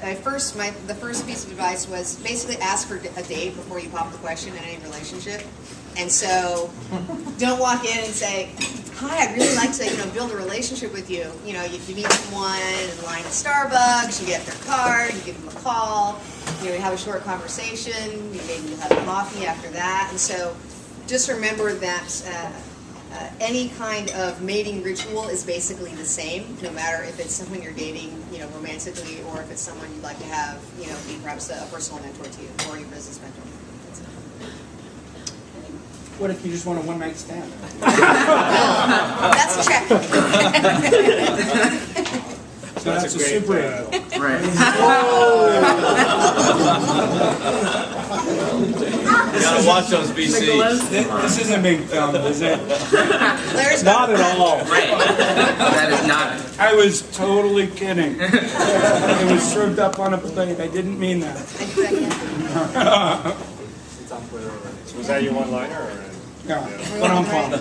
the first piece of advice was basically ask for a date before you pop the question in any relationship. And so, don't walk in and say, "Hi, I'd really like to, build a relationship with you." You meet someone in line at Starbucks, you get their card, you give them a call, you have a short conversation, maybe you have coffee after that. And so, just remember that any kind of mating ritual is basically the same, no matter if it's someone you're dating, romantically, or if it's someone you'd like to have, be perhaps a personal mentor to you or your business mentor. What if you just want a one-night stand? That's a check. So that's a super angel. Right. You gotta watch those VCs. This isn't being filmed, is it? Larry's Not at all. Right. That is not. I was totally kidding. It was served up on a plate. I didn't mean that. Was that your one-liner? Or? Yeah, but I'm fine.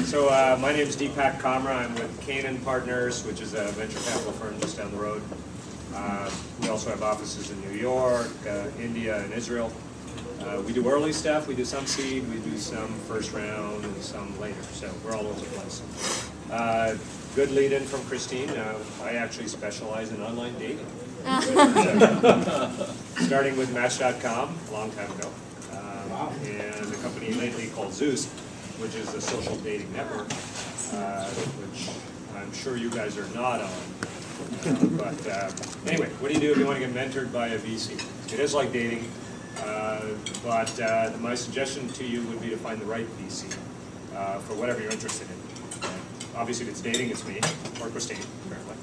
So my name is Deepak Kamra. I'm with Canaan Partners, which is a venture capital firm just down the road. We also have offices in New York, India, and Israel. We do early stuff. We do some seed. We do some first round and some later. So we're all over the place. Good lead-in from Christine. I actually specialize in online dating. Starting with Match.com a long time ago. And a company lately called Zeus, which is a social dating network, which I'm sure you guys are not on. But anyway, what do you do if you want to get mentored by a VC? It is like dating, but my suggestion to you would be to find the right VC for whatever you're interested in. Obviously, if it's dating, it's me, or Christine, apparently.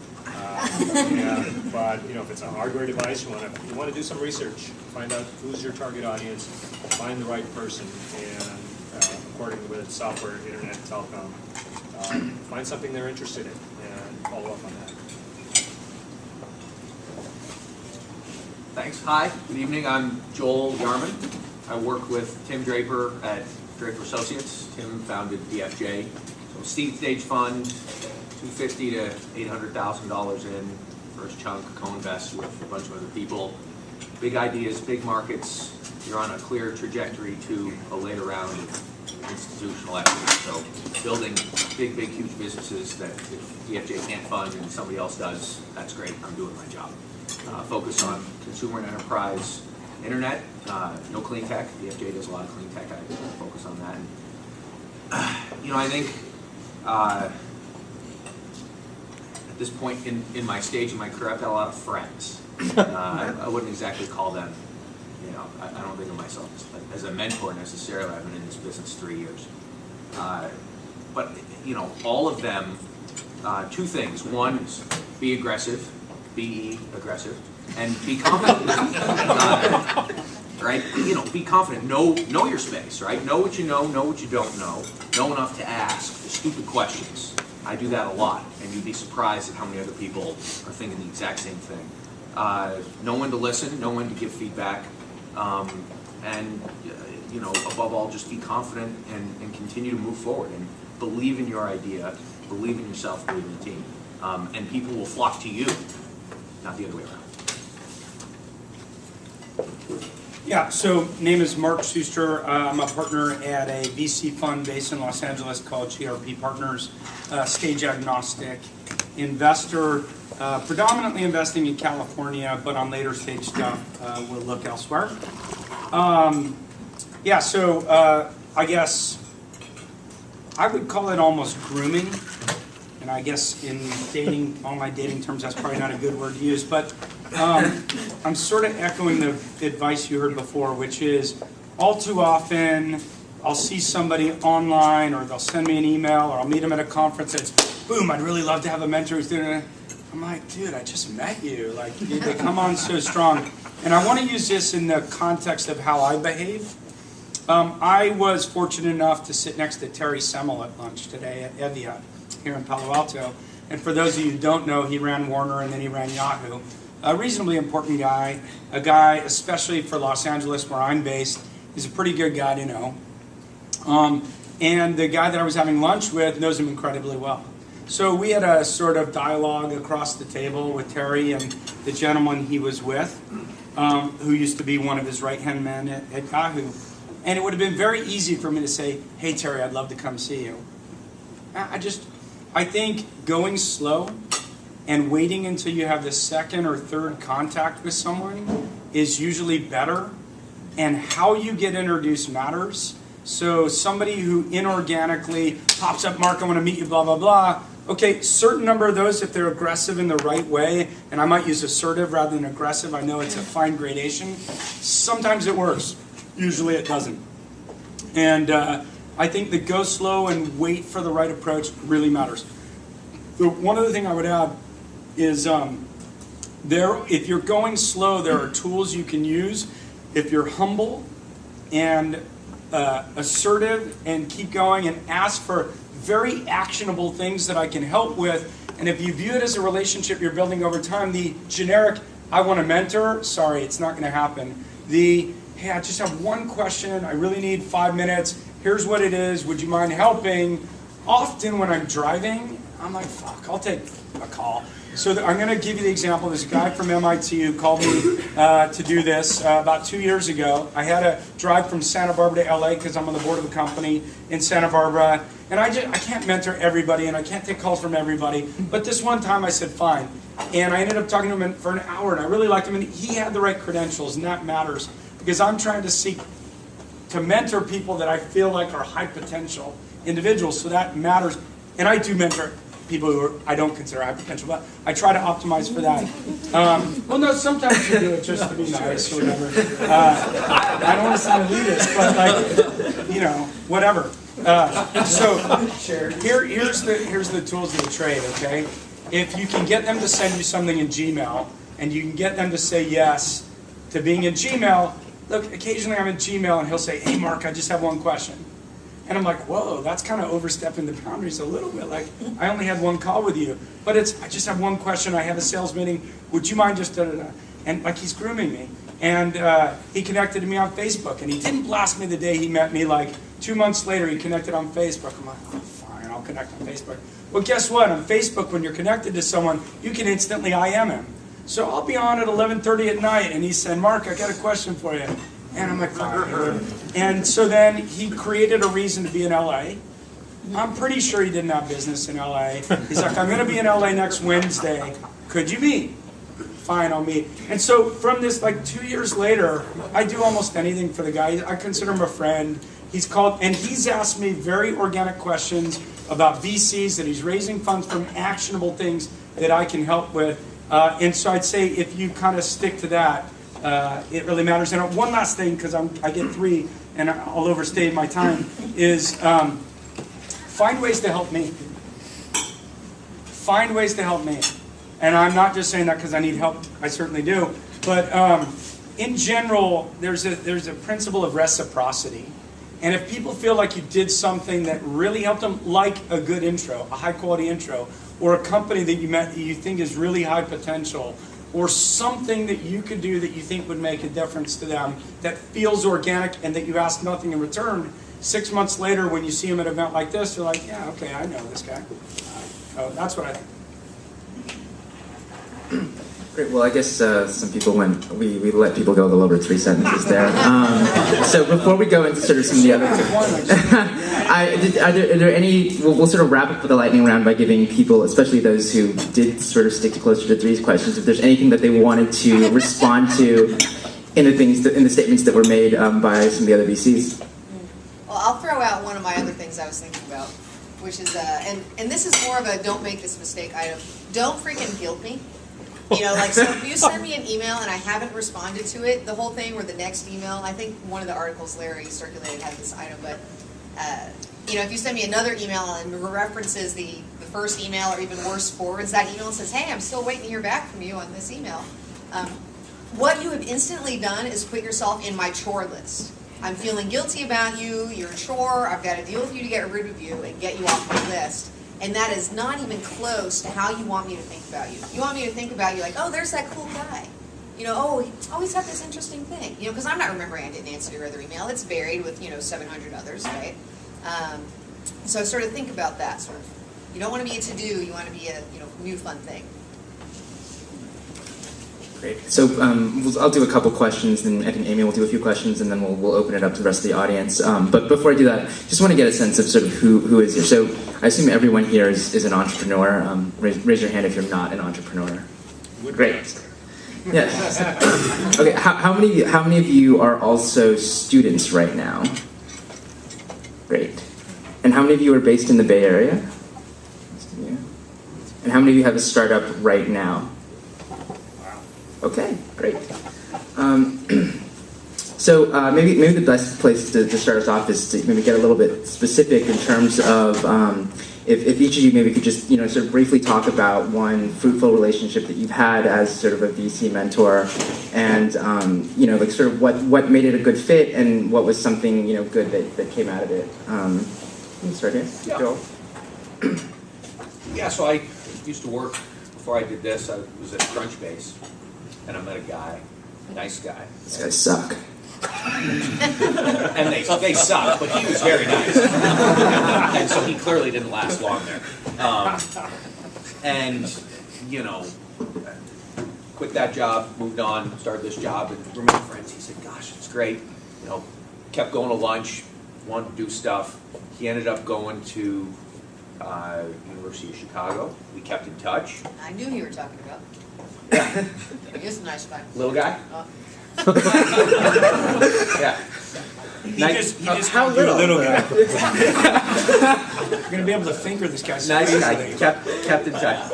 But if it's a hardware device, you want to do some research, find out who's your target audience, find the right person, and according with software, internet, telecom, find something they're interested in and follow up on that. Thanks. Hi. Good evening. I'm Joel Yarman. I work with Tim Draper at Draper Associates. Tim founded DFJ, so seed stage fund. $250,000 to $800,000 in, first chunk, co-invest with a bunch of other people. Big ideas, big markets. You're on a clear trajectory to a later round of institutional equity. So building big, huge businesses that if DFJ can't fund and somebody else does, that's great. I'm doing my job. Focus on consumer and enterprise internet, no clean tech. DFJ does a lot of clean tech. I focus on that. And, I think at this point in my stage in my career, I've got a lot of friends. I wouldn't exactly call them, I don't think of myself as a mentor necessarily. I've been in this business 3 years. But, all of them, two things. One is be aggressive, be aggressive, and be confident. Right? Be confident. Know your space, right? Know what you know what you don't know. Know enough to ask the stupid questions. I do that a lot, and you'd be surprised at how many other people are thinking the exact same thing. Know when to listen, know when to give feedback, and above all, just be confident and continue to move forward and believe in your idea, believe in yourself, believe in the team, and people will flock to you, not the other way around. Yeah, so name is Mark Schuster. I'm a partner at a VC fund based in Los Angeles called GRP Partners, stage agnostic investor, predominantly investing in California, but on later stage stuff, we'll look elsewhere. I guess I would call it almost grooming. And I guess in dating, online dating terms, that's probably not a good word to use, but I'm sort of echoing the advice you heard before, which is all too often I'll see somebody online or they'll send me an email or I'll meet them at a conference and it's, boom, I'd really love to have a mentor who's doing it. I'm like, dude, I just met you. Like, they come on so strong. And I want to use this in the context of how I behave. I was fortunate enough to sit next to Terry Semel at lunch today at Eviat here in Palo Alto. And for those of you who don't know, he ran Warner and then he ran Yahoo. A reasonably important guy, a guy, especially for Los Angeles where I'm based, he's a pretty good guy to know. And the guy that I was having lunch with knows him incredibly well. So we had a sort of dialogue across the table with Terry, and the gentleman he was with, who used to be one of his right-hand men at Yahoo. And it would have been very easy for me to say, hey, Terry, I'd love to come see you. I think going slow and waiting until you have the second or third contact with someone is usually better. And how you get introduced matters. So somebody who inorganically pops up, Mark, I want to meet you, blah, blah, blah. Okay, certain number of those, if they're aggressive in the right way, and I might use assertive rather than aggressive, I know it's a fine gradation. Sometimes it works. Usually it doesn't. And I think the go slow and wait for the right approach really matters. One other thing I would add is if you're going slow, there are tools you can use. If you're humble and assertive and keep going and ask for very actionable things that I can help with, and if you view it as a relationship you're building over time, the generic, I want a mentor, sorry, it's not going to happen. The, hey, I just have one question, I really need 5 minutes, here's what it is, would you mind helping? Often when I'm driving, I'm like, fuck, I'll take a call. So I'm going to give you the example. There's a guy from MIT who called me to do this about 2 years ago. I had to drive from Santa Barbara to LA because I'm on the board of a company in Santa Barbara. And I can't mentor everybody and I can't take calls from everybody. But this one time I said, fine. And I ended up talking to him for an hour and I really liked him. And he had the right credentials and that matters because I'm trying to seek to mentor people that I feel like are high potential individuals. So that matters. And I do mentor people who I don't consider high potential, but I try to optimize for that. Well, no, sometimes you do it just to be nice or whatever. I don't want to sound elitist, but like, whatever. So here's the tools of the trade, okay? If you can get them to send you something in Gmail, and you can get them to say yes to being in Gmail, look, occasionally I'm in Gmail and he'll say, hey, Mark, I just have one question. And I'm like, whoa, that's kind of overstepping the boundaries a little bit. Like, I only had one call with you. But I just have one question. I have a sales meeting. Would you mind just da-da-da? And like, he's grooming me. And he connected to me on Facebook. And he didn't blast me the day he met me. Like, 2 months later, he connected on Facebook. I'm like, oh, fine, I'll connect on Facebook. Well, guess what? On Facebook, when you're connected to someone, you can instantly IM him. So I'll be on at 11:30 at night. And he said, Mark, I got a question for you. And I'm like, fine. And so then he created a reason to be in LA. I'm pretty sure he didn't have business in LA. He's like, I'm going to be in LA next Wednesday. Could you meet? Fine, I'll meet. And so from this, like 2 years later, I do almost anything for the guy. I consider him a friend. He's called, and he's asked me very organic questions about VCs, that he's raising funds from actionable things that I can help with. And so I'd say if you kind of stick to that, it really matters. And one last thing, because I get 3 and I'll overstay my time, is find ways to help me. Find ways to help me. And I'm not just saying that because I need help. I certainly do. But in general, there's a principle of reciprocity. And if people feel like you did something that really helped them, like a good intro, a high-quality intro, or a company that you met that you think is really high potential, or something that you could do that you think would make a difference to them that feels organic and that you ask nothing in return, 6 months later when you see them at an event like this, you're like, yeah, okay, I know this guy. Oh, that's what I think. Great. Well, I guess some people, when we let people go a little over 3 sentences there. So before we go into sort of some of the other, are there any? We'll sort of wrap up with a lightning round by giving people, especially those who did sort of stick to closer to 3 questions, if there's anything that they wanted to respond to in the statements that were made by some of the other VCs. Well, I'll throw out one of my other things I was thinking about, which is and this is more of a don't make this mistake item. Don't freaking guilt me. So if you send me an email and I haven't responded to it, the whole thing or the next email, I think one of the articles Larry circulated had this item, but if you send me another email and references the first email, or even worse, forwards that email and says, hey, I'm still waiting to hear back from you on this email, what you have instantly done is put yourself in my chore list. I'm feeling guilty about you, you're a chore, I've got to deal with you to get rid of you and get you off my list. And that is not even close to how you want me to think about you. You want me to think about you like, oh, there's that cool guy. He's got this interesting thing. Because I'm not remembering I didn't answer your other email. It's buried with, 700 others, right? So sort of think about that. Sort of, you don't want to be a to-do. You want to be a, new fun thing. Great. So I'll do a couple questions, and I think Amy will do a few questions, and then we'll open it up to the rest of the audience. But before I do that, just want to get a sense of sort of who is here. So I assume everyone here is an entrepreneur. Raise your hand if you're not an entrepreneur. Great. Yes. Okay. How many of you are also students right now? Great. And how many of you are based in the Bay Area? And how many of you have a startup right now? Okay, great. So maybe the best place to start us off is to maybe get a little bit specific in terms of if each of you maybe could just sort of briefly talk about one fruitful relationship that you've had as sort of a VC mentor, and like sort of what made it a good fit and what was something good that came out of it. Can you start here, Yeah. Joel? Yeah, so I used to work, before I did this, I was at Crunchbase, and I met a guy, nice guy. These guys suck. And they suck, but he was very nice. And so he clearly didn't last long there. And, quit that job, moved on, started this job, and remained friends. He said, gosh, it's great. Kept going to lunch, wanted to do stuff. He ended up going to University of Chicago. We kept in touch. I knew you were talking about. Yeah. He is a nice guy. Little guy? Yeah. He just how called you a little? little guy. You're gonna be able to finger this guy. So Nice easily. guy. Kept in touch.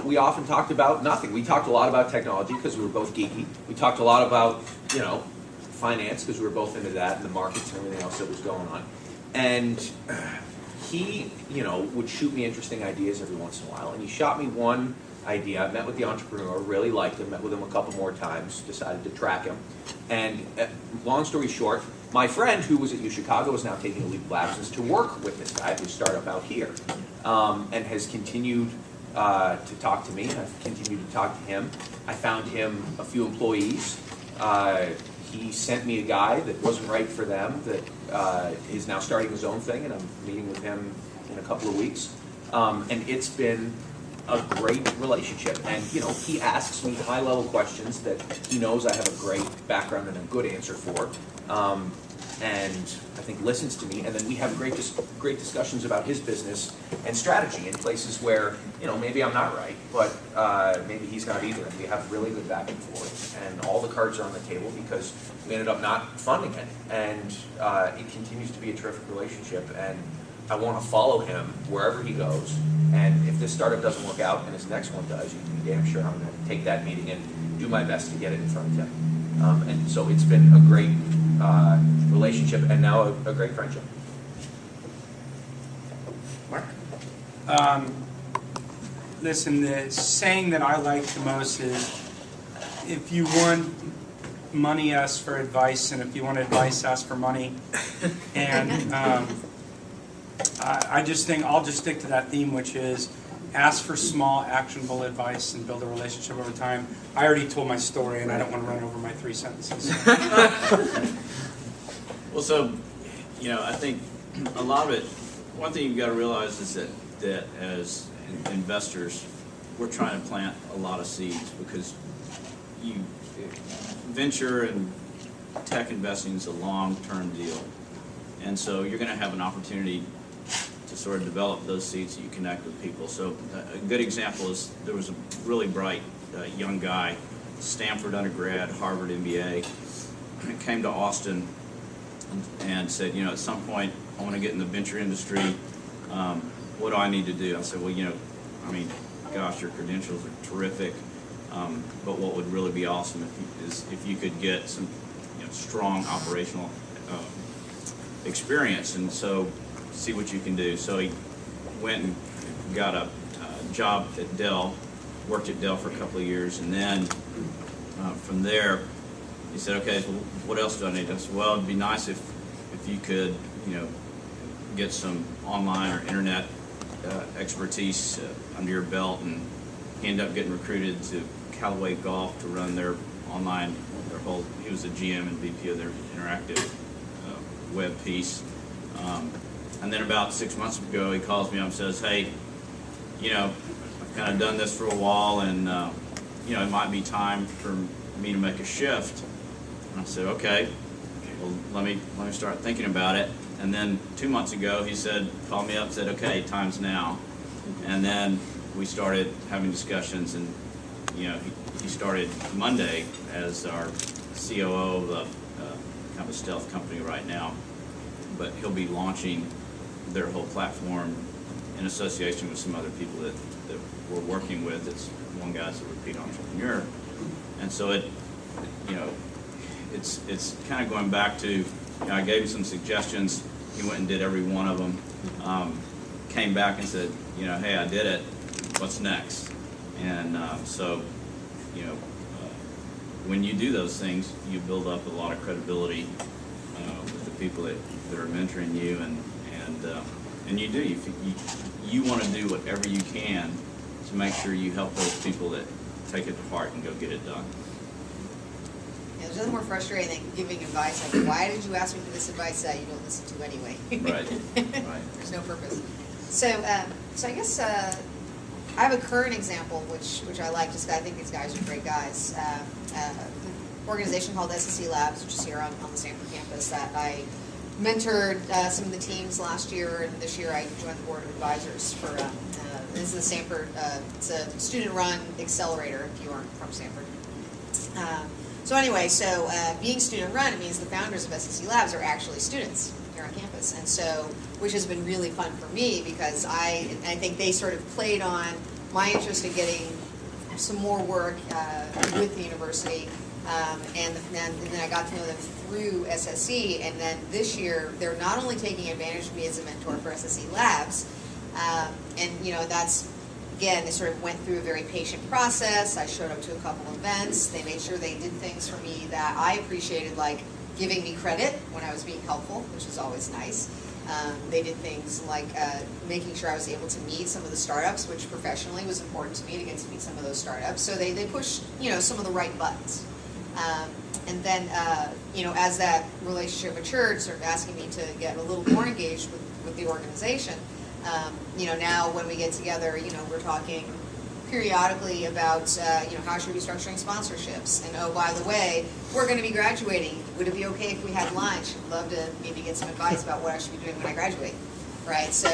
We often talked about nothing. We talked a lot about technology because we were both geeky. We talked a lot about, finance because we were both into that and the markets and everything else that was going on. And he, would shoot me interesting ideas every once in a while. And he shot me one idea. I met with the entrepreneur, really liked him, met with him a couple more times, decided to track him. And long story short, my friend who was at U Chicago is now taking a leave of absence to work with this guy at his startup out here, and has continued to talk to me, and I've continued to talk to him. I found him a few employees. He sent me a guy that wasn't right for them that is now starting his own thing, and I'm meeting with him in a couple of weeks. And it's been a great relationship. And he asks me high-level questions that he knows I have a great background and a good answer for. And I think listens to me, and then we have great discussions about his business and strategy in places where maybe I'm not right, but maybe he's not either, and we have really good back and forth, and all the cards are on the table because we ended up not funding it, and it continues to be a terrific relationship, and I want to follow him wherever he goes, and if this startup doesn't work out and his next one does, you can be damn sure I'm going to take that meeting and do my best to get it in front of him. And so it's been a great relationship, and now a great friendship. Mark? Listen, the saying that I like the most is, if you want money, ask for advice, and if you want advice, ask for money. And I just think I'll just stick to that theme, which is ask for small, actionable advice and build a relationship over time. I already told my story, and I don't want to run over my 3 sentences. Well, so, I think a lot of it, one thing you've got to realize is that as investors, we're trying to plant a lot of seeds because venture and tech investing is a long-term deal. And so you're going to have an opportunity to sort of develop those seeds that you connect with people. So a good example is there was a really bright young guy, Stanford undergrad, Harvard MBA, came to Austin and said, at some point I want to get in the venture industry. What do I need to do? I said, well, gosh, your credentials are terrific, but what would really be awesome if you could get some strong operational experience, and so see what you can do. So he went and got a job at Dell, worked at Dell for a couple of years, and then from there he said, okay, well, what else do I need? I said, well, it'd be nice if you could get some online or internet expertise under your belt. And he ended up getting recruited to Callaway Golf to run their online, he was the GM and VP of their interactive web piece. And then about 6 months ago, he calls me up and says, hey, you know, I've kind of done this for a while, and you know, it might be time for me to make a shift. And I said, okay, well, let me start thinking about it. And then 2 months ago, he called me up and said, okay, time's now. And then we started having discussions, and you know, he started Monday as our COO of a kind of a stealth company right now. But he'll be launching their whole platform in association with some other people that we're working with. It's one guy's a repeat entrepreneur, and so it's kind of going back to, you know, I gave him some suggestions. He went and did every one of them. Came back and said, you know, hey, I did it. What's next? And so, you know, when you do those things, you build up a lot of credibility with the people that are mentoring you, and you do. You want to do whatever you can to make sure you help those people that take it to heart and go get it done. Yeah, there's nothing more frustrating than giving advice. Like, why did you ask me for this advice that you don't listen to anyway? Right. Right. There's no purpose. So I guess I have a current example, which I like, just 'cause I think these guys are great guys. An organization called SSE Labs, which is here on the Stanford campus, that I mentored some of the teams last year, and this year I joined the board of advisors for. This is the Stanford. It's a student-run accelerator. If you aren't from Stanford. So anyway, being student-run, it means the founders of SSE Labs are actually students here on campus, and so, which has been really fun for me, because I think they sort of played on my interest in getting some more work with the university, and then I got to know them through SSE, and then this year they're not only taking advantage of me as a mentor for SSE Labs, and you know, that's, again, they sort of went through a very patient process. I showed up to a couple events. They made sure they did things for me that I appreciated, like giving me credit when I was being helpful, which is always nice. They did things like making sure I was able to meet some of the startups, which professionally was important to me, to get to meet some of those startups. So they pushed, you know, some of the right buttons. And then, you know, as that relationship matured, sort of asking me to get a little more engaged with the organization. You know, now when we get together, you know, we're talking periodically about, you know, how should we be structuring sponsorships? And oh, by the way, we're going to be graduating. Would it be okay if we had lunch? I'd love to maybe get some advice about what I should be doing when I graduate. Right? So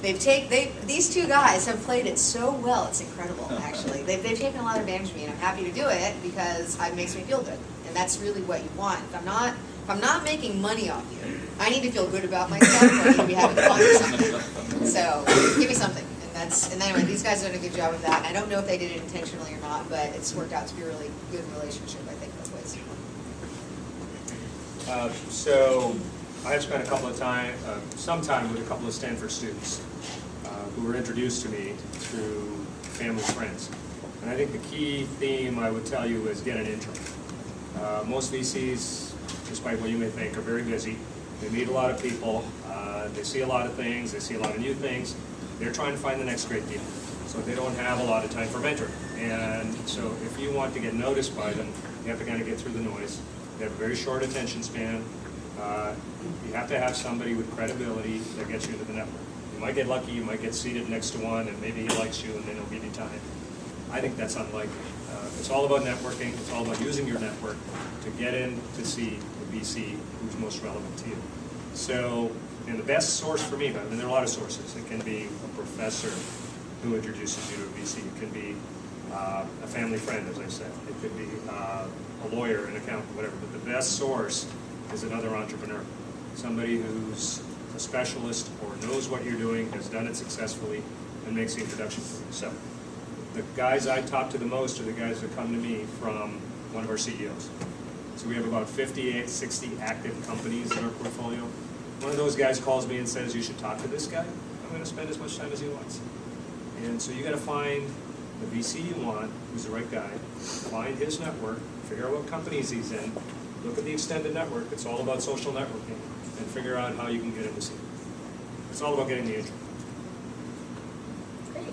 these two guys have played it so well. It's incredible, actually. They've taken a lot of advantage of me, and I'm happy to do it because it makes me feel good. And that's really what you want. If I'm not making money off you, I need to feel good about myself, or I need to be having fun or something. So give me something. And anyway, these guys have done a good job of that. And I don't know if they did it intentionally or not, but it's worked out to be a really good relationship, I think, both ways. So I have spent some time with a couple of Stanford students who were introduced to me through family friends. And I think the key theme I would tell you is get an intro. Most VCs, despite what you may think, are very busy. They meet a lot of people. They see a lot of things. They see a lot of new things. They're trying to find the next great deal. So they don't have a lot of time for mentoring. And so if you want to get noticed by them, you have to kind of get through the noise. They have a very short attention span. You have to have somebody with credibility that gets you into the network. You might get lucky, you might get seated next to one, and maybe he likes you and then he'll give you time. I think that's unlikely. It's all about networking. It's all about using your network to get in to see the VC who's most relevant to you. So, the best source for me, there are a lot of sources. It can be a professor who introduces you to a VC. It can be a family friend, as I said. It could be a lawyer, an accountant, whatever. But the best source is another entrepreneur, somebody who's a specialist or knows what you're doing, has done it successfully, and makes the introduction for you. So the guys I talk to the most are the guys that come to me from one of our CEOs. So we have about 58, 60 active companies in our portfolio. One of those guys calls me and says, you should talk to this guy. I'm going to spend as much time as he wants. And so you got to find the VC you want, who's the right guy, find his network, figure out what companies he's in, look at the extended network. It's all about social networking, and figure out how you can get into seat. It's all about getting the intro. Great.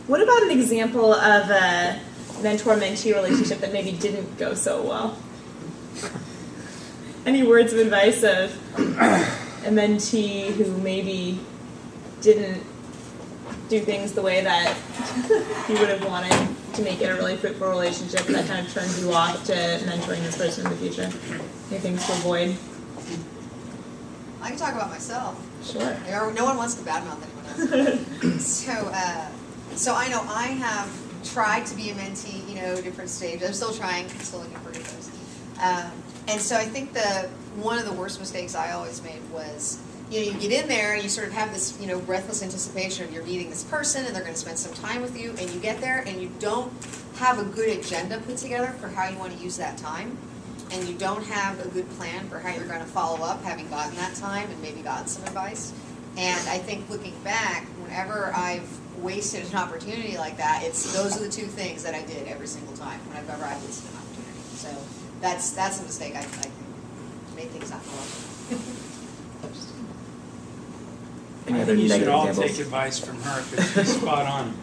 What about an example of a mentor-mentee relationship that maybe didn't go so well? Any words of advice of a mentee who maybe didn't do things the way that you would have wanted to make it a really fruitful relationship that kind of turns you off to mentoring this person in the future? Any things to avoid? I can talk about myself. Sure. No one wants to badmouth anyone else. So I know I have tried to be a mentee, different stages. I'm still trying, still looking for those. And so I think one of the worst mistakes I always made was, you get in there and you sort of have this, breathless anticipation of you're meeting this person and they're going to spend some time with you, and you get there and you don't have a good agenda put together for how you want to use that time, and you don't have a good plan for how you're going to follow up, having gotten that time and maybe gotten some advice. And I think looking back, whenever I've wasted an opportunity like that, those are the two things that I did every single time whenever I wasted an opportunity. So that's a mistake I think made things not go well. Any I other think you should negative all examples? take advice from her because she's spot on.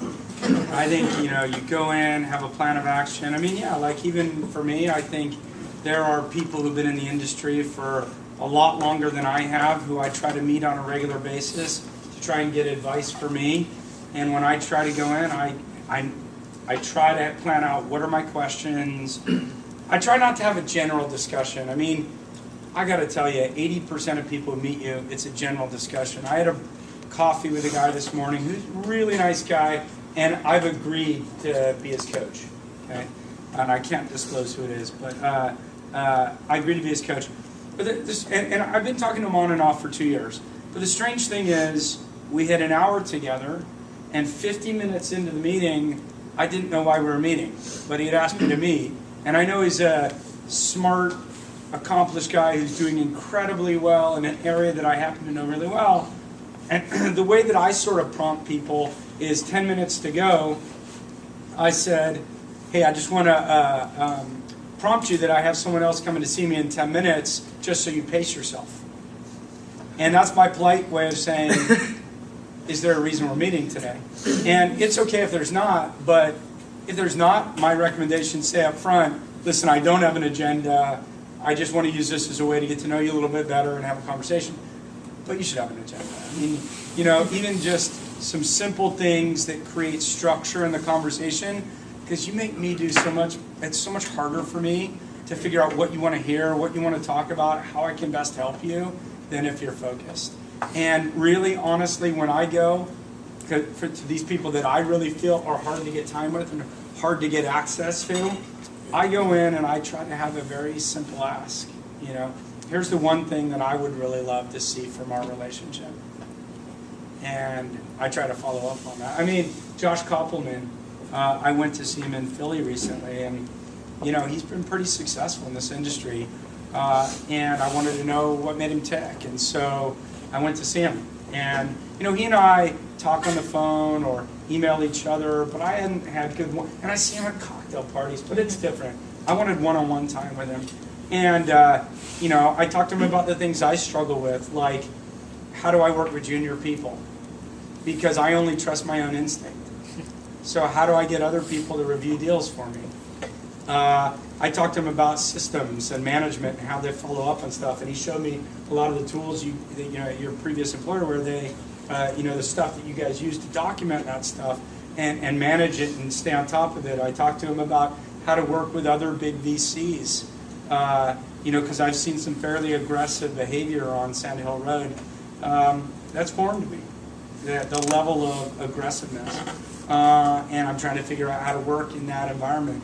I think, you go in, have a plan of action. I mean, yeah, like even for me, I think there are people who've been in the industry for a lot longer than I have who I try to meet on a regular basis to try and get advice for me. And when I try to go in, I try to plan out what are my questions. I try not to have a general discussion. I mean, I got to tell you, 80% of people who meet you, it's a general discussion. I had a coffee with a guy this morning who's a really nice guy, and I've agreed to be his coach. Okay, and I can't disclose who it is, but I agreed to be his coach. But and I've been talking to him on and off for 2 years. But the strange thing is, we had an hour together, and 50 minutes into the meeting, I didn't know why we were meeting, but he had asked me to meet. And I know he's a smart, accomplished guy who's doing incredibly well in an area that I happen to know really well. And the way that I sort of prompt people is 10 minutes to go, I said, hey, I just want to prompt you that I have someone else coming to see me in 10 minutes, just so you pace yourself. And that's my polite way of saying, is there a reason we're meeting today? And it's okay if there's not, but if there's not, my recommendation, say up front, listen, I don't have an agenda. I just want to use this as a way to get to know you a little bit better and have a conversation. But you should have an agenda. I mean, even just some simple things that create structure in the conversation, because you make me do so much. It's so much harder for me to figure out what you want to hear, what you want to talk about, how I can best help you, than if you're focused. And really, honestly, when I go to these people that I really feel are hard to get time with and hard to get access to, I go in and I try to have a very simple ask. Here's the one thing that I would really love to see from our relationship. And I try to follow up on that. I mean, Josh Koppelman, I went to see him in Philly recently, and he's been pretty successful in this industry. And I wanted to know what made him tick. And so I went to see him. And, he and I talk on the phone or email each other, but I hadn't had good one. And I see him at cocktail parties, but it's different. I wanted one-on-one time with him. And, I talked to him about the things I struggle with, like, how do I work with junior people? Because I only trust my own instinct. So how do I get other people to review deals for me? I talked to him about systems and management and how they follow up on stuff, and he showed me a lot of the tools your previous employer, where they, the stuff that you guys use to document that stuff and manage it and stay on top of it. I talked to him about how to work with other big VCs, because I've seen some fairly aggressive behavior on Sand Hill Road. That's foreign to me, the level of aggressiveness, and I'm trying to figure out how to work in that environment.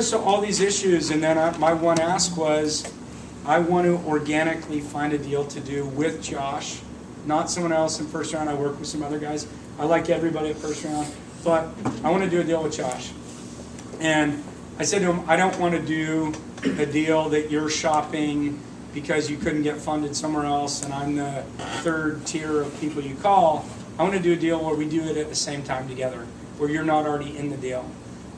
So all these issues, and then my one ask was, I want to organically find a deal to do with Josh, not someone else in first round. I work with some other guys. I like everybody at first round, but I want to do a deal with Josh. And I said to him, I don't want to do a deal that you're shopping because you couldn't get funded somewhere else and I'm the third tier of people you call. I want to do a deal where we do it at the same time together, where you're not already in the deal.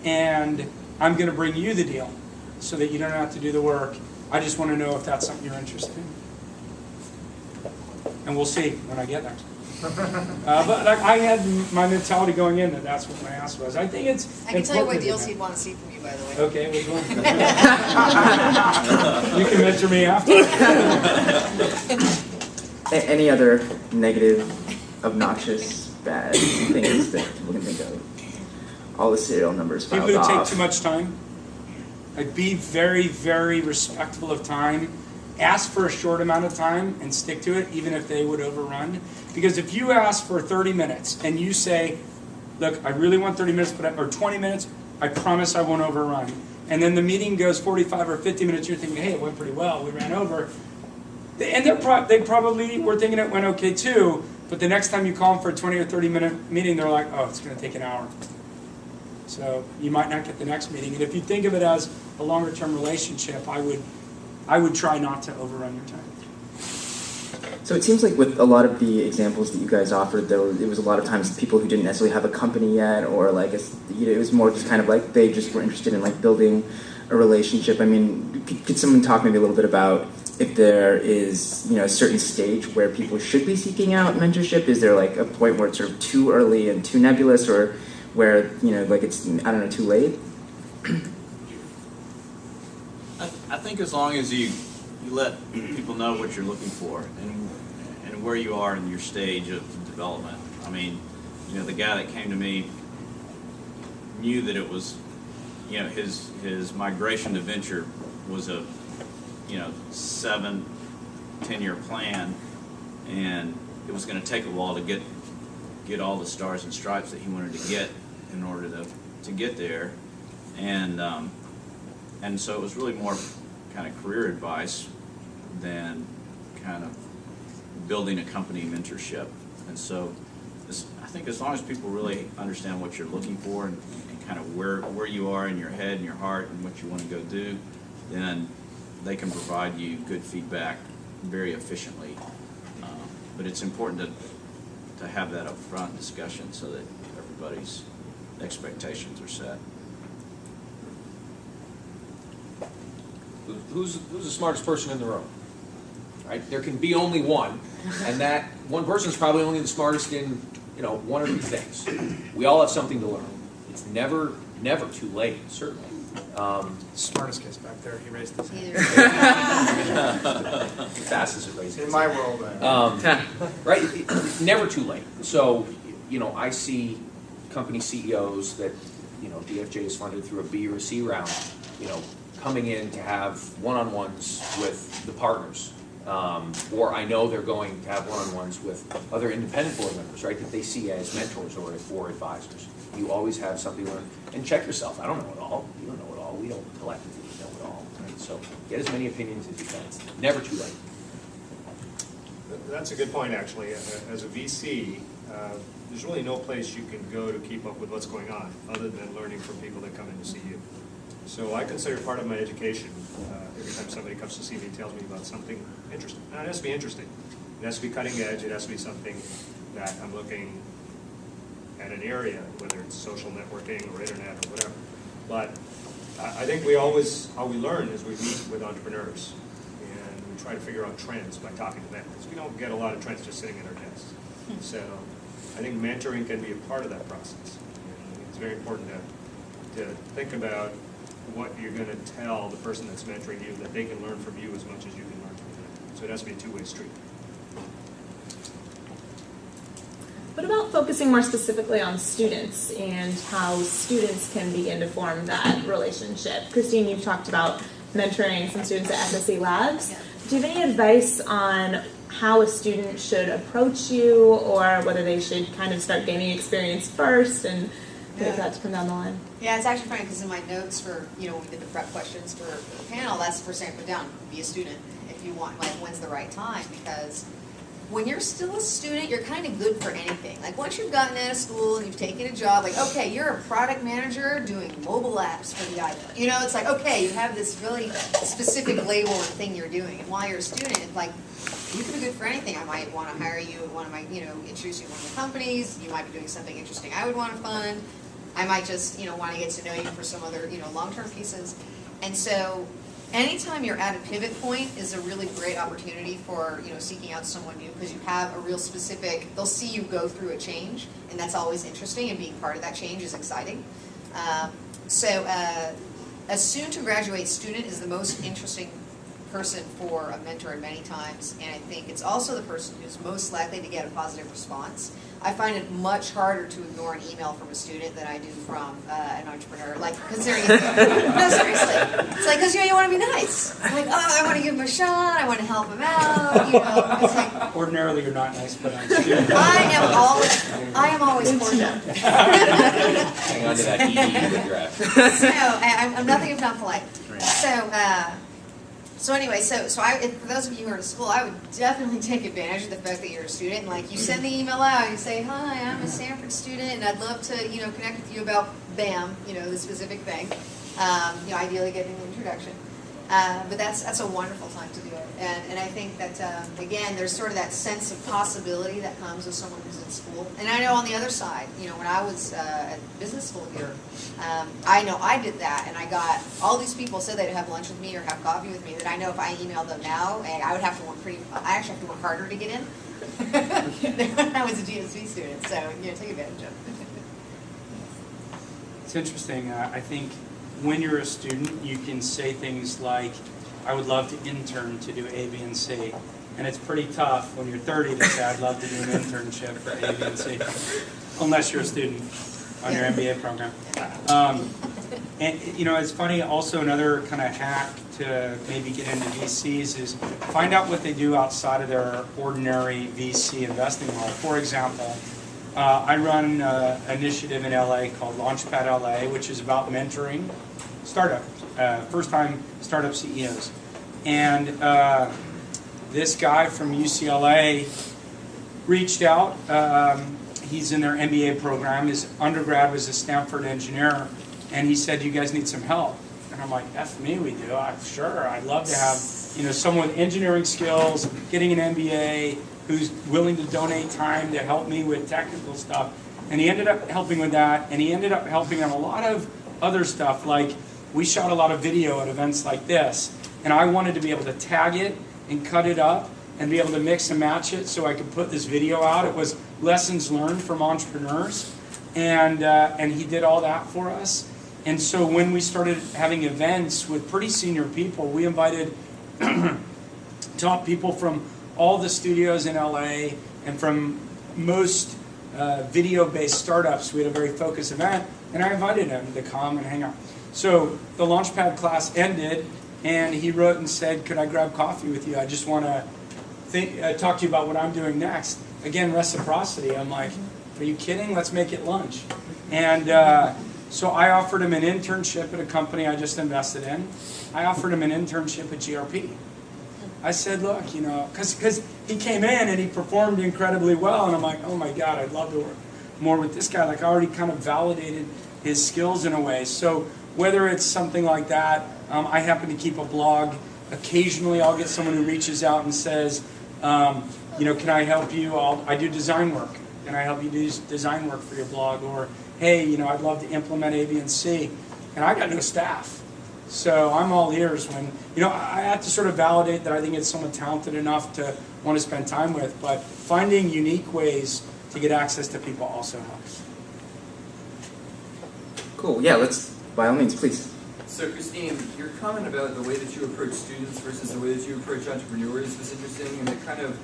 And I'm going to bring you the deal so that you don't have to do the work. I just want to know if that's something you're interested in. And we'll see when I get there. But I had my mentality going in that that's what my ask was. I think it's I can tell you what important deals to he'd want to see from you, by the way. Okay, which one? You can mentor me after. Any other negative, obnoxious bad things that people can think of. All the serial numbers filed People who take off. too much time. Like, be very, very respectful of time. Ask for a short amount of time and stick to it, even if they would overrun. Because if you ask for 30 minutes and you say, look, I really want 30 minutes, or 20 minutes, I promise I won't overrun. And then the meeting goes 45 or 50 minutes, you're thinking, hey, it went pretty well, we ran over. And they probably were thinking it went okay too, but the next time you call them for a 20 or 30-minute meeting, they're like, oh, it's going to take an hour. So you might not get the next meeting. And if you think of it as a longer-term relationship, I would try not to overrun your time. So it seems like with a lot of the examples that you guys offered, it was a lot of times people who didn't necessarily have a company yet, or like it was more just kind of like they just were interested in like building a relationship. I mean, could someone talk maybe a little bit about if there is, a certain stage where people should be seeking out mentorship? Is there like a point where it's sort of too early and too nebulous, or where, like it's, I don't know, too late? I think as long as you let people know what you're looking for and where you are in your stage of development. I mean, the guy that came to me knew that it was, his migration to venture was a 7-10 year plan, and it was going to take a while to get all the stars and stripes that he wanted to get in order to get there, and so it was really more kind of career advice than kind of building a company mentorship. And so I think as long as people really understand what you're looking for and kind of where you are in your head and your heart and what you want to go do, then they can provide you good feedback very efficiently. But it's important to have that upfront discussion so that everybody's expectations are set. Who's the smartest person in the room? Right? There can be only one, and that one person is probably only the smartest in one or two things. We all have something to learn. It's never too late, certainly. Smartest kid's back there, he raised his hand. Fastest at raising. In my world, right? It's never too late. So, I see company CEOs that, DFJ is funded through a B or a C round, coming in to have one-on-ones with the partners. Or I know they're going to have one-on-ones with other independent board members, right, that they see as mentors or advisors. You always have something to learn. And check yourself. I don't know it all. You don't know it all. We don't collectively know it all. Right? So get as many opinions as you can. It's never too late. That's a good point, actually. As a VC, there's really no place you can go to keep up with what's going on other than learning from people that come in to see you. So I consider part of my education, every time somebody comes to see me and tells me about something interesting. Now, it has to be interesting. It has to be cutting edge. It has to be something that I'm looking at an area, whether it's social networking or internet or whatever. But I think how we learn is we meet with entrepreneurs and we try to figure out trends by talking to them, because we don't get a lot of trends just sitting at our desks. So I think mentoring can be a part of that process. And it's very important to think about what you're going to tell the person that's mentoring you, that they can learn from you as much as you can learn from them. So it has to be a two-way street. What about focusing more specifically on students and how students can begin to form that relationship? Christine, you've talked about mentoring some students at SSE Labs. Yeah. Do you have any advice on how a student should approach you, or whether they should kind of start gaining experience first and wait for that to come down the line? Yeah, it's actually funny because in my notes for, when we did the prep questions for the panel, that's the first thing I put down. Be a student if you want, like, when's the right time? Because when you're still a student, you're kind of good for anything. Like, once you've gotten out of school and you've taken a job, like, okay, you're a product manager doing mobile apps for the iPhone. It's like, okay, you have this really specific label and thing you're doing. And while you're a student, like, you can be good for anything. I might want to hire you at one of my, introduce you to one of the companies. You might be doing something interesting I would want to fund. I might just, want to get to know you for some other, long-term pieces. And so anytime you're at a pivot point is a really great opportunity for, seeking out someone new, because you have a real specific, they'll see you go through a change, and that's always interesting, and being part of that change is exciting. So a soon-to-graduate student is the most interesting person for a mentor many times, and I think it's also the person who's most likely to get a positive response. I find it much harder to ignore an email from a student than I do from an entrepreneur. Like, considering, no, seriously. It's like, because you want to be nice. I'm like, oh, I want to give him a shot. I want to help him out. It's like, Ordinarily, you're not nice, but I'm student. I am always cordial. Hang on to that ED address. So I'm nothing if not polite. So anyway, so for those of you who are in school, I would definitely take advantage of the fact that you're a student. Like, you send the email out, you say, hi, I'm a Stanford student, and I'd love to, connect with you about BAM, the specific thing. Ideally getting an introduction. But that's a wonderful time to do it. And I think that, again, there's sort of that sense of possibility that comes with someone who's in school. And I know on the other side, when I was at business school here, I know I did that, and I got all these people said they'd have lunch with me or have coffee with me that I know if I emailed them now, and I would have to work I actually have to work harder to get in when I was a GSV student. So, take advantage of it. It's interesting. I think when you're a student, you can say things like, I would love to intern to do A, B, and C. And it's pretty tough when you're 30 to say, I'd love to do an internship for A, B, and C. Unless you're a student on your MBA program. And it's funny, also another kind of hack to maybe get into VCs is find out what they do outside of their ordinary VC investing world. For example, I run an initiative in LA called Launchpad LA, which is about mentoring startup, first-time startup CEOs. And this guy from UCLA reached out. He's in their MBA program. His undergrad was a Stanford engineer. And he said, you guys need some help. And I'm like, F me, we do. Sure, I'd love to have someone with engineering skills, getting an MBA, who's willing to donate time to help me with technical stuff. And he ended up helping with that, and he ended up helping on a lot of other stuff, like we shot a lot of video at events like this, and I wanted to be able to tag it and cut it up and be able to mix and match it so I could put this video out. It was lessons learned from entrepreneurs, and he did all that for us. And so when we started having events with pretty senior people, we invited top people from all the studios in LA and from most video-based startups. We had a very focused event, and I invited him to come and hang out. So the Launchpad class ended, and he wrote and said, could I grab coffee with you? I just want to talk to you about what I'm doing next. Again, reciprocity. I'm like, are you kidding? Let's make it lunch. And so I offered him an internship at a company I just invested in. I offered him an internship at GRP. I said, look, because he came in and he performed incredibly well, and I'm like, oh my God, I'd love to work more with this guy. Like, I already kind of validated his skills in a way. So whether it's something like that, I happen to keep a blog. Occasionally I'll get someone who reaches out and says, can I help you? I do design work. Can I help you do design work for your blog? Or, hey, I'd love to implement A, B, and C. And I got no staff. So I'm all ears when, I have to sort of validate that I think it's someone talented enough to want to spend time with, but finding unique ways to get access to people also helps. Cool, yeah, by all means, please. So Christine, your comment about the way that you approach students versus the way that you approach entrepreneurs was interesting, and it kind of,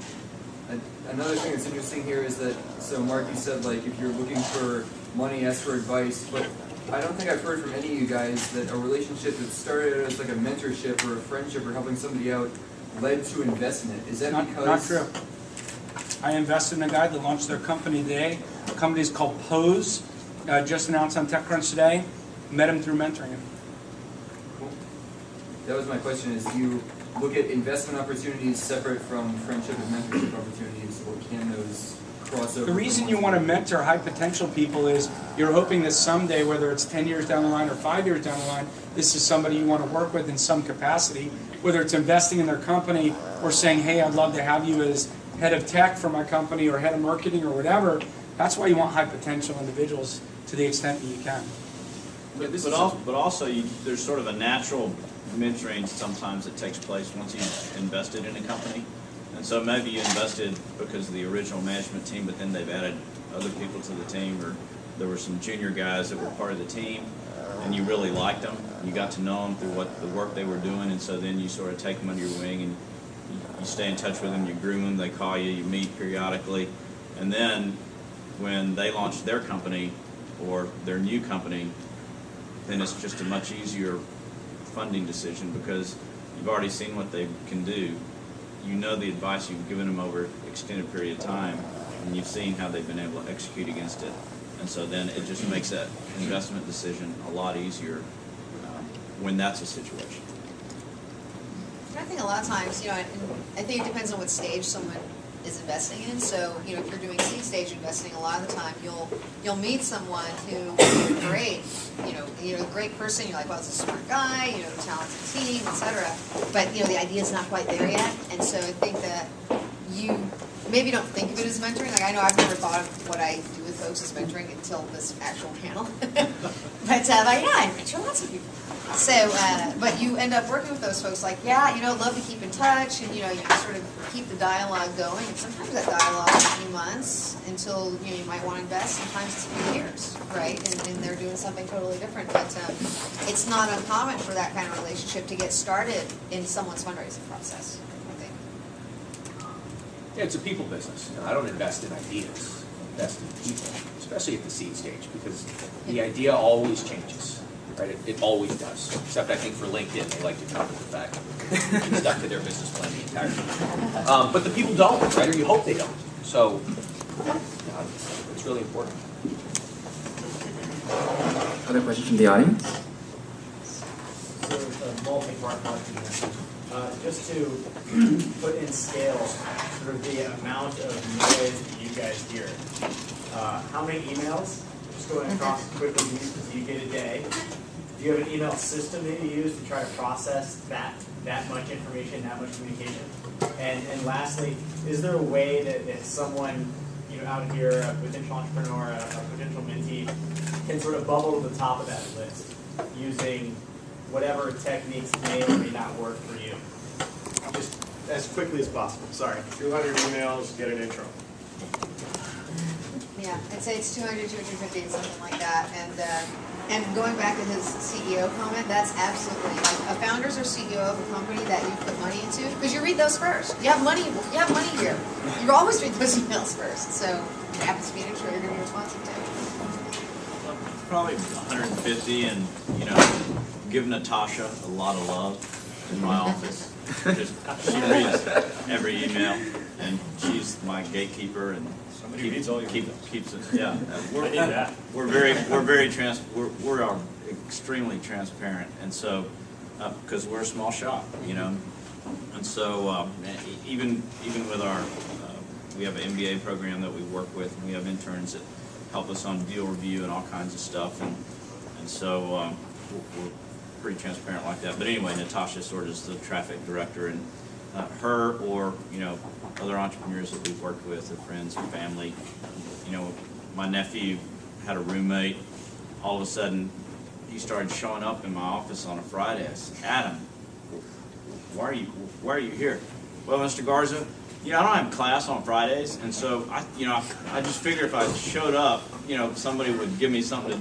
another thing that's interesting here is that, so Mark, you said like if you're looking for money, ask for advice, but I don't think I've heard from any of you guys that a relationship that started as like a mentorship or a friendship or helping somebody out led to investment. Is that because... Not true. I invested in a guy that launched their company today. The company is called Pose, just announced on TechCrunch today. Met him through mentoring him. Cool. That was my question, is do you look at investment opportunities separate from friendship and mentorship opportunities, or can those cross over? The reason you want to mentor high potential people is you're hoping that someday, whether it's 10 years down the line or 5 years down the line, this is somebody you want to work with in some capacity, whether it's investing in their company or saying, hey, I'd love to have you as head of tech for my company or head of marketing or whatever. That's why you want high potential individuals to the extent that you can. But also there's sort of a natural mentoring sometimes that takes place once you've invested in a company. And so maybe you invested because of the original management team, but then they've added other people to the team, or there were some junior guys that were part of the team, and you really liked them. You got to know them through what the work they were doing, and so then you sort of take them under your wing, and you stay in touch with them, you groom them, they call you, you meet periodically, and then when they launch their company or their new company, then it's just a much easier funding decision because you've already seen what they can do. You know the advice you've given them over an extended period of time, and you've seen how they've been able to execute against it. And so then it just makes that investment decision a lot easier when that's a situation. I think a lot of times, you know, and I think it depends on what stage someone is investing in. So, you know, if you're doing seed stage investing, a lot of the time you'll meet someone who is great, you're a great person. You're like, well, it's a smart guy, you know, talented team, etc. But you know, the idea's not quite there yet, and so I think that you maybe don't think of it as mentoring. Like I know I've never thought of what I do with folks as mentoring until this actual panel. But like, yeah, I mentor lots of people. So, but you end up working with those folks like, yeah, you know, love to keep in touch, and you know, you sort of keep the dialogue going. And sometimes that dialogue is a few months until you know you might want to invest. Sometimes it's a few years, right? And they're doing something totally different. But it's not uncommon for that kind of relationship to get started in someone's fundraising process. I think. Yeah, it's a people business. You know, I don't invest in ideas. I invest in people, especially at the seed stage, because the idea always changes. Right, it always does. Except I think for LinkedIn, they like to cover the fact that they're stuck to their business plan the entire time. But the people don't, right? Or you hope they don't. So, it's really important. Other questions from the audience? So, multi-part question here. Just to put in scale sort of the amount of noise that you guys hear. How many emails? Just going across quickly, do you get a day? Do you have an email system that you use to try to process that much information, that much communication? And lastly, is there a way that someone out here, a potential entrepreneur, a potential mentee, can sort of bubble to the top of that list using whatever techniques may or may not work for you? Just as quickly as possible. Sorry. 200 emails, get an intro. Yeah, I'd say it's 200, 250, something like that. And going back to his CEO comment, that's absolutely like a founder's or CEO of a company that you put money into, because you read those first. You have money here. You always read those emails first. So you have to be sure you're going to be responsive to. Probably 150, and give Natasha a lot of love in my office. She reads every email, and she's my gatekeeper and Somebody reads all your keeps it. Yeah, I need that. we're extremely transparent, and so because we're a small shop, and so even with our we have an MBA program that we work with, and we have interns that help us on deal review and all kinds of stuff, and so we're pretty transparent like that. But anyway, Natasha sort of is the traffic director, and her or other entrepreneurs that we've worked with, or friends or family. My nephew had a roommate. All of a sudden, he started showing up in my office on a Friday. I said, Adam, why are you here? Well, Mr. Garza, I don't have class on Fridays, and so I just figured if I showed up, somebody would give me something to do.